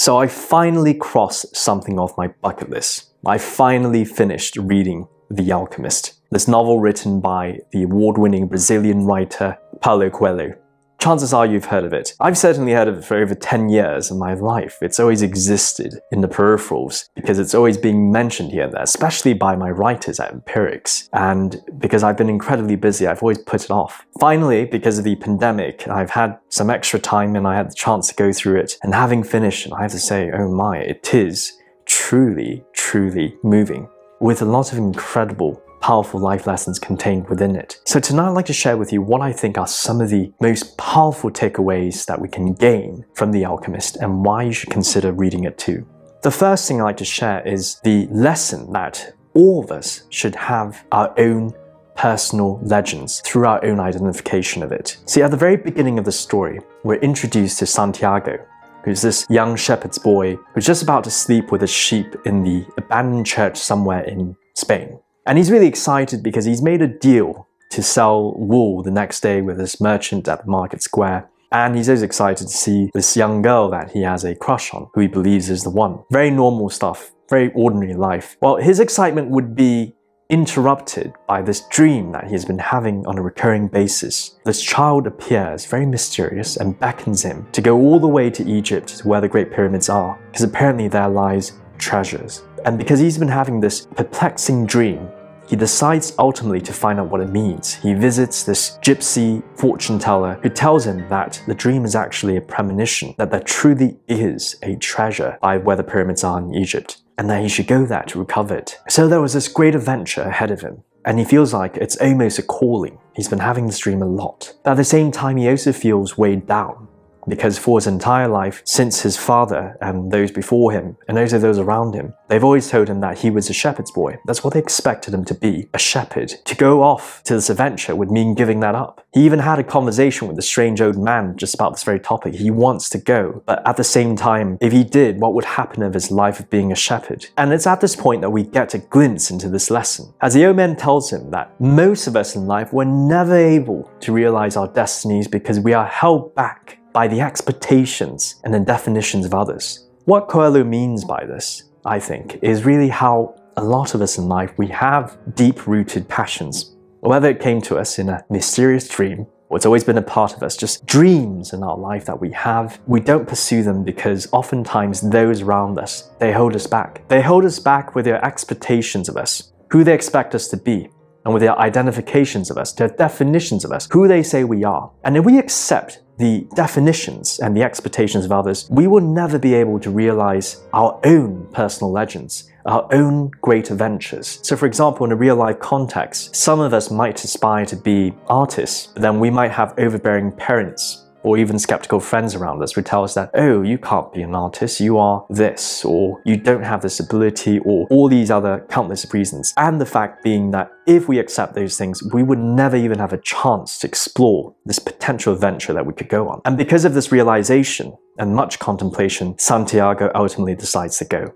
So I finally crossed something off my bucket list. I finally finished reading The Alchemist, this novel written by the award-winning Brazilian writer Paulo Coelho. Chances are you've heard of it. I've certainly heard of it for over 10 years of my life. It's always existed in the peripherals because it's always being mentioned here and there, especially by my writers at Empirics. And because I've been incredibly busy, I've always put it off. Finally, because of the pandemic, I've had some extra time and I had the chance to go through it. And having finished, I have to say, oh my, it is truly, truly moving, with a lot of incredible powerful life lessons contained within it. So tonight I'd like to share with you what I think are some of the most powerful takeaways that we can gain from The Alchemist and why you should consider reading it too. The first thing I'd like to share is the lesson that all of us should have our own personal legends through our own identification of it. See, at the very beginning of the story, we're introduced to Santiago, who's this young shepherd's boy who's just about to sleep with his sheep in the abandoned church somewhere in Spain. And he's really excited because he's made a deal to sell wool the next day with this merchant at the market square. And he's always excited to see this young girl that he has a crush on, who he believes is the one. Very normal stuff, very ordinary life. Well, his excitement would be interrupted by this dream that he has been having on a recurring basis. This child appears very mysterious and beckons him to go all the way to Egypt, to where the Great Pyramids are, because apparently there lies treasures. And because he's been having this perplexing dream, he decides ultimately to find out what it means. He visits this gypsy fortune teller who tells him that the dream is actually a premonition, that there truly is a treasure by where the pyramids are in Egypt, and that he should go there to recover it. So there was this great adventure ahead of him, and he feels like it's almost a calling. He's been having this dream a lot. But at the same time, he also feels weighed down, because for his entire life, since his father and those before him, and also those around him, they've always told him that he was a shepherd's boy. That's what they expected him to be, a shepherd. To go off to this adventure would mean giving that up. He even had a conversation with a strange old man just about this very topic. He wants to go, but at the same time, if he did, what would happen of his life of being a shepherd? And it's at this point that we get a glimpse into this lesson, as the old man tells him that most of us in life were never able to realize our destinies because we are held back by the expectations and the definitions of others. What Coelho means by this, I think, is really how a lot of us in life, we have deep-rooted passions. Whether it came to us in a mysterious dream, or it's always been a part of us, just dreams in our life that we have, we don't pursue them because oftentimes those around us, they hold us back. They hold us back with their expectations of us, who they expect us to be, and with their identifications of us, their definitions of us, who they say we are. And if we accept the definitions and the expectations of others, we will never be able to realize our own personal legends, our own great adventures. So for example, in a real life context, some of us might aspire to be artists, but then we might have overbearing parents or even skeptical friends around us who tell us that, oh, you can't be an artist, you are this, or you don't have this ability, or all these other countless reasons. And the fact being that if we accept those things, we would never even have a chance to explore this potential adventure that we could go on. And because of this realization and much contemplation, Santiago ultimately decides to go.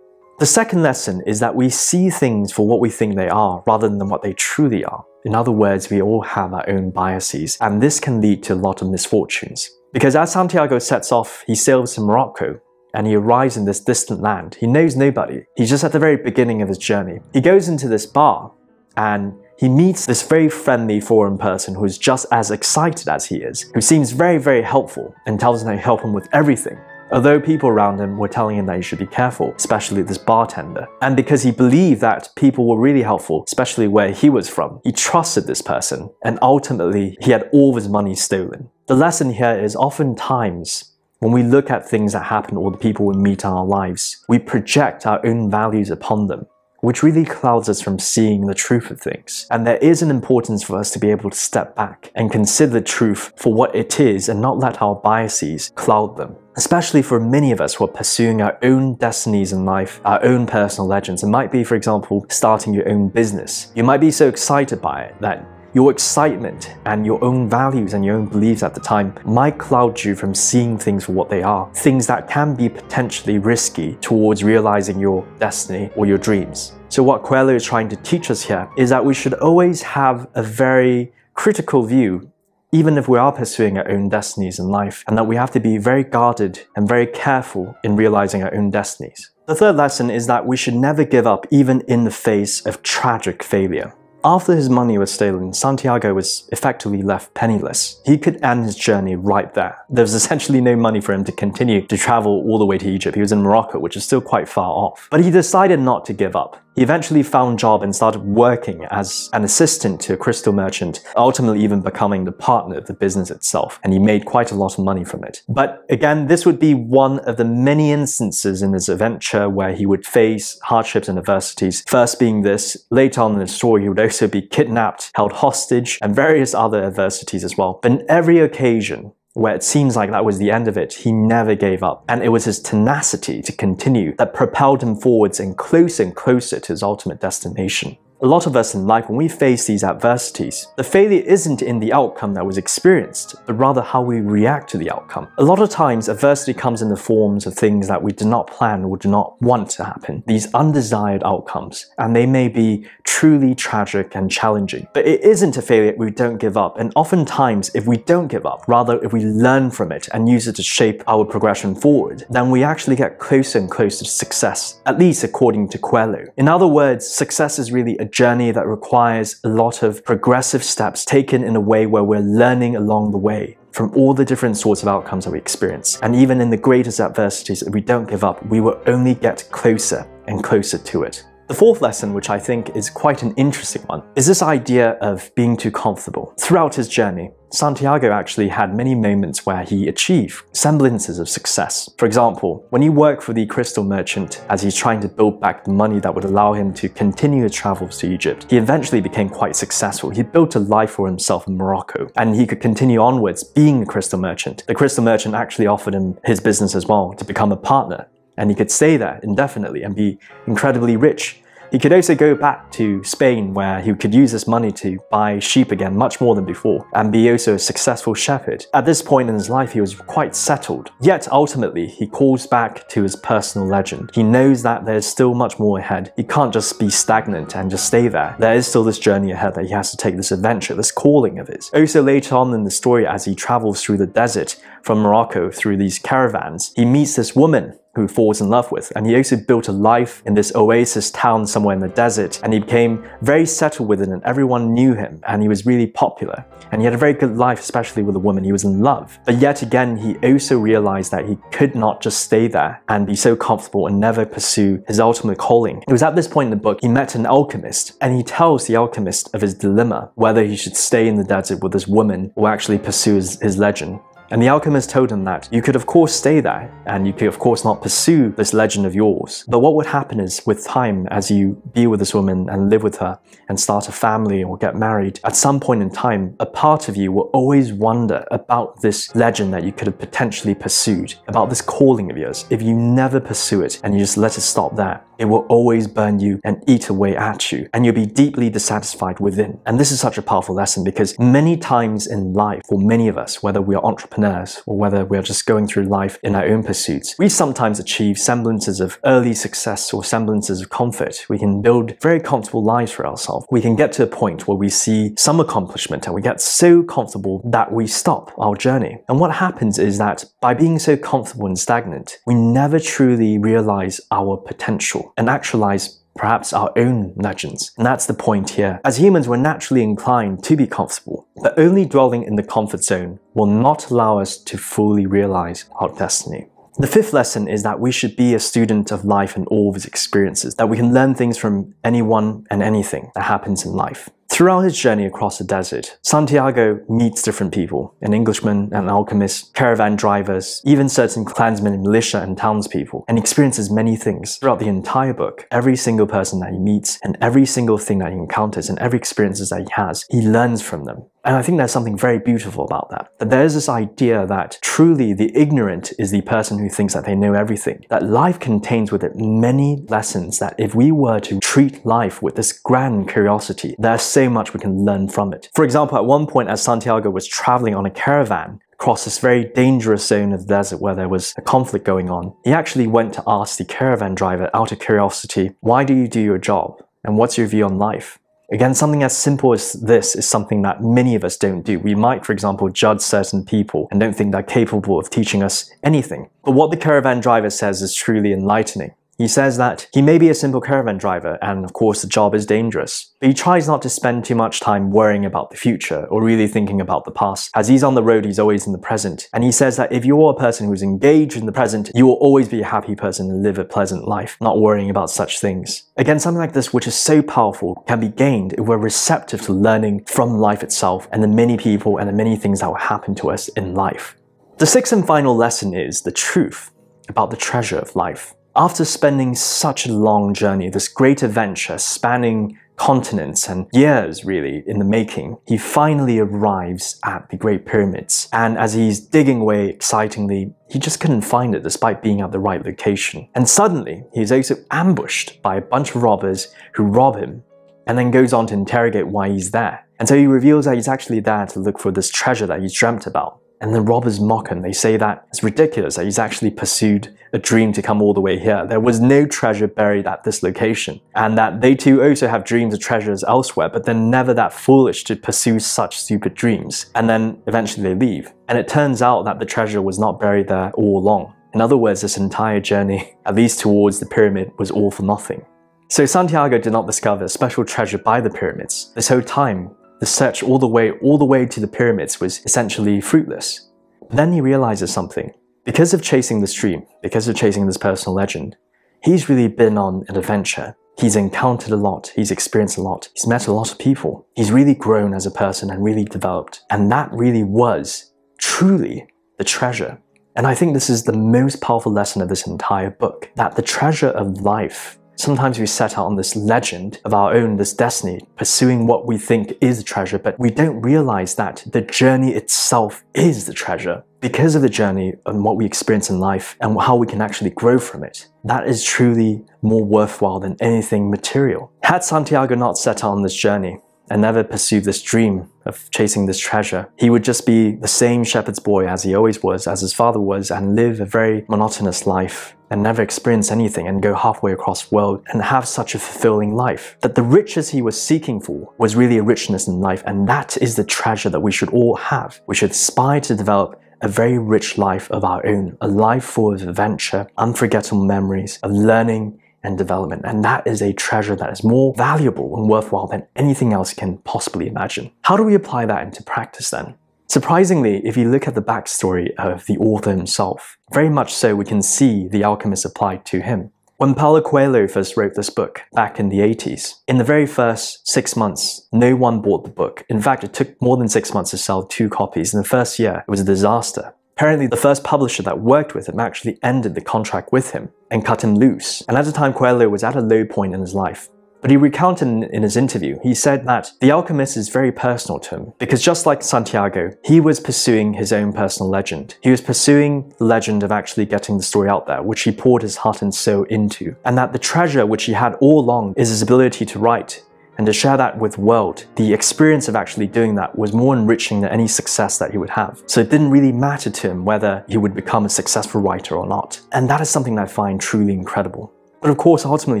The second lesson is that we see things for what we think they are rather than what they truly are. In other words, we all have our own biases, and this can lead to a lot of misfortunes. Because as Santiago sets off, he sails to Morocco, and he arrives in this distant land. He knows nobody. He's just at the very beginning of his journey. He goes into this bar, and he meets this very friendly foreign person who is just as excited as he is, who seems very, very helpful, and tells him to help him with everything. Although people around him were telling him that he should be careful, especially this bartender. And because he believed that people were really helpful, especially where he was from, he trusted this person, and ultimately he had all of his money stolen. The lesson here is oftentimes, when we look at things that happen or the people we meet in our lives, we project our own values upon them, which really clouds us from seeing the truth of things. And there is an importance for us to be able to step back and consider the truth for what it is and not let our biases cloud them. Especially for many of us who are pursuing our own destinies in life, our own personal legends. It might be, for example, starting your own business. You might be so excited by it that your excitement and your own values and your own beliefs at the time might cloud you from seeing things for what they are. Things that can be potentially risky towards realizing your destiny or your dreams. So what Coelho is trying to teach us here is that we should always have a very critical view even if we are pursuing our own destinies in life, and that we have to be very guarded and very careful in realizing our own destinies. The third lesson is that we should never give up even in the face of tragic failure. After his money was stolen, Santiago was effectively left penniless. He could end his journey right there. There was essentially no money for him to continue to travel all the way to Egypt. He was in Morocco, which is still quite far off. But he decided not to give up. He eventually found a job and started working as an assistant to a crystal merchant, ultimately even becoming the partner of the business itself, and he made quite a lot of money from it. But again, this would be one of the many instances in his adventure where he would face hardships and adversities. First being this, later on in the story he would also be kidnapped, held hostage, and various other adversities as well. But in every occasion where it seems like that was the end of it, he never gave up. And it was his tenacity to continue that propelled him forwards and closer to his ultimate destination. A lot of us in life, when we face these adversities, the failure isn't in the outcome that was experienced, but rather how we react to the outcome. A lot of times, adversity comes in the forms of things that we did not plan or do not want to happen, these undesired outcomes, and they may be truly tragic and challenging. But it isn't a failure if we don't give up, and oftentimes, if we don't give up, rather if we learn from it and use it to shape our progression forward, then we actually get closer and closer to success, at least according to Coelho. In other words, success is really a journey that requires a lot of progressive steps taken in a way where we're learning along the way from all the different sorts of outcomes that we experience. And even in the greatest adversities, if we don't give up, we will only get closer and closer to it. The fourth lesson, which I think is quite an interesting one, is this idea of being too comfortable. Throughout his journey, Santiago actually had many moments where he achieved semblances of success. For example, when he worked for the crystal merchant as he's trying to build back the money that would allow him to continue his travels to Egypt, he eventually became quite successful. He built a life for himself in Morocco, and he could continue onwards being a crystal merchant. The crystal merchant actually offered him his business as well to become a partner, and he could stay there indefinitely and be incredibly rich. He could also go back to Spain, where he could use this money to buy sheep again much more than before, and be also a successful shepherd. At this point in his life, he was quite settled. Yet ultimately, he calls back to his personal legend. He knows that there's still much more ahead. He can't just be stagnant and just stay there. There is still this journey ahead that he has to take, this adventure, this calling of his. Also later on in the story, as he travels through the desert from Morocco through these caravans, he meets this woman who he falls in love with, and he also built a life in this oasis town somewhere in the desert, and he became very settled with it, and everyone knew him, and he was really popular, and he had a very good life, especially with a woman. He was in love. But yet again, he also realized that he could not just stay there and be so comfortable and never pursue his ultimate calling. It was at this point in the book he met an alchemist, and he tells the alchemist of his dilemma, whether he should stay in the desert with this woman or actually pursue his legend. And the alchemist told him that you could of course stay there, and you could of course not pursue this legend of yours. But what would happen is, with time, as you be with this woman and live with her and start a family or get married, at some point in time, a part of you will always wonder about this legend that you could have potentially pursued, about this calling of yours. If you never pursue it and you just let it stop there, it will always burn you and eat away at you, and you'll be deeply dissatisfied within. And this is such a powerful lesson, because many times in life, for many of us, whether we are entrepreneurs or whether we are just going through life in our own pursuits, we sometimes achieve semblances of early success or semblances of comfort. We can build very comfortable lives for ourselves. We can get to a point where we see some accomplishment and we get so comfortable that we stop our journey. And what happens is that by being so comfortable and stagnant, we never truly realize our potential and actualize perhaps our own legends. And that's the point here. As humans, we're naturally inclined to be comfortable, but only dwelling in the comfort zone will not allow us to fully realize our destiny. The fifth lesson is that we should be a student of life and all of its experiences, that we can learn things from anyone and anything that happens in life. Throughout his journey across the desert, Santiago meets different people, an Englishman, an alchemist, caravan drivers, even certain clansmen, militia, and townspeople, and experiences many things. Throughout the entire book, every single person that he meets, and every single thing that he encounters, and every experiences that he has, he learns from them. And I think there's something very beautiful about that. That there's this idea that truly the ignorant is the person who thinks that they know everything. That life contains with it many lessons that if we were to treat life with this grand curiosity, there's so much we can learn from it. For example, at one point as Santiago was traveling on a caravan across this very dangerous zone of the desert where there was a conflict going on, he actually went to ask the caravan driver out of curiosity, why do you do your job? And what's your view on life? Again, something as simple as this is something that many of us don't do. We might, for example, judge certain people and don't think they're capable of teaching us anything. But what the caravan driver says is truly enlightening. He says that he may be a simple caravan driver, and of course the job is dangerous, but he tries not to spend too much time worrying about the future or really thinking about the past. As he's on the road, he's always in the present. And he says that if you're a person who's engaged in the present, you will always be a happy person and live a pleasant life, not worrying about such things. Again, something like this, which is so powerful, can be gained if we're receptive to learning from life itself and the many people and the many things that will happen to us in life. The sixth and final lesson is the truth about the treasure of life. After spending such a long journey, this great adventure spanning continents and years really in the making, he finally arrives at the Great Pyramids. And as he's digging away excitingly, he just couldn't find it despite being at the right location. And suddenly, he's also ambushed by a bunch of robbers who rob him and then goes on to interrogate why he's there. And so he reveals that he's actually there to look for this treasure that he's dreamt about. And the robbers mock him. They say that it's ridiculous that he's actually pursued a dream to come all the way here. There was no treasure buried at this location. And that they too also have dreams of treasures elsewhere, but they're never that foolish to pursue such stupid dreams. And then eventually they leave. And it turns out that the treasure was not buried there all along. In other words, this entire journey, at least towards the pyramid, was all for nothing. So Santiago did not discover a special treasure by the pyramids. This whole time, the search all the way to the pyramids was essentially fruitless. But then he realizes something. Because of chasing this dream, because of chasing this personal legend, he's really been on an adventure. He's encountered a lot, he's experienced a lot, he's met a lot of people. He's really grown as a person and really developed. And that really was, truly, the treasure. And I think this is the most powerful lesson of this entire book, that the treasure of life, sometimes we set out on this legend of our own, this destiny, pursuing what we think is a treasure, but we don't realize that the journey itself is the treasure. Because of the journey and what we experience in life and how we can actually grow from it, that is truly more worthwhile than anything material. Had Santiago not set out on this journey and never pursued this dream of chasing this treasure, he would just be the same shepherd's boy as he always was, as his father was, and live a very monotonous life and never experience anything and go halfway across the world and have such a fulfilling life. That the riches he was seeking for was really a richness in life, and that is the treasure that we should all have. We should aspire to develop a very rich life of our own, a life full of adventure, unforgettable memories, of learning and development. And that is a treasure that is more valuable and worthwhile than anything else can possibly imagine. How do we apply that into practice then? Surprisingly, if you look at the backstory of the author himself, very much so we can see the Alchemist applied to him. When Paulo Coelho first wrote this book back in the 80s, in the very first 6 months, no one bought the book. In fact, it took more than 6 months to sell 2 copies. In the first year, it was a disaster. Apparently, the first publisher that worked with him actually ended the contract with him and cut him loose. And at the time, Coelho was at a low point in his life. But he recounted in his interview, he said that The Alchemist is very personal to him, because just like Santiago, he was pursuing his own personal legend. He was pursuing the legend of actually getting the story out there, which he poured his heart and soul into. And that the treasure which he had all along is his ability to write, and to share that with the world. The experience of actually doing that was more enriching than any success that he would have. So it didn't really matter to him whether he would become a successful writer or not. And that is something that I find truly incredible. But of course, ultimately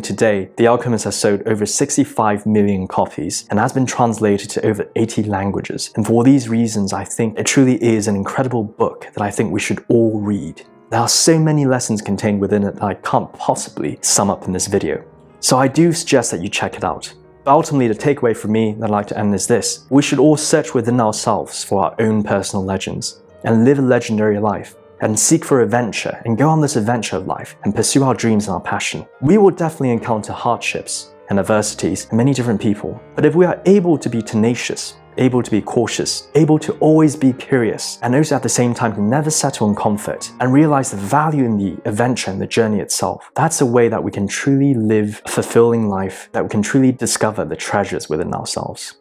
today, The Alchemist has sold over 65 million copies and has been translated to over 80 languages. And for these reasons, I think it truly is an incredible book that I think we should all read. There are so many lessons contained within it that I can't possibly sum up in this video. So I do suggest that you check it out. But ultimately, the takeaway for me that I'd like to end is this: we should all search within ourselves for our own personal legends and live a legendary life, and seek for adventure and go on this adventure of life and pursue our dreams and our passion. We will definitely encounter hardships and adversities and many different people. But if we are able to be tenacious, able to be cautious, able to always be curious, and also at the same time to never settle in comfort and realize the value in the adventure and the journey itself, that's a way that we can truly live a fulfilling life, that we can truly discover the treasures within ourselves.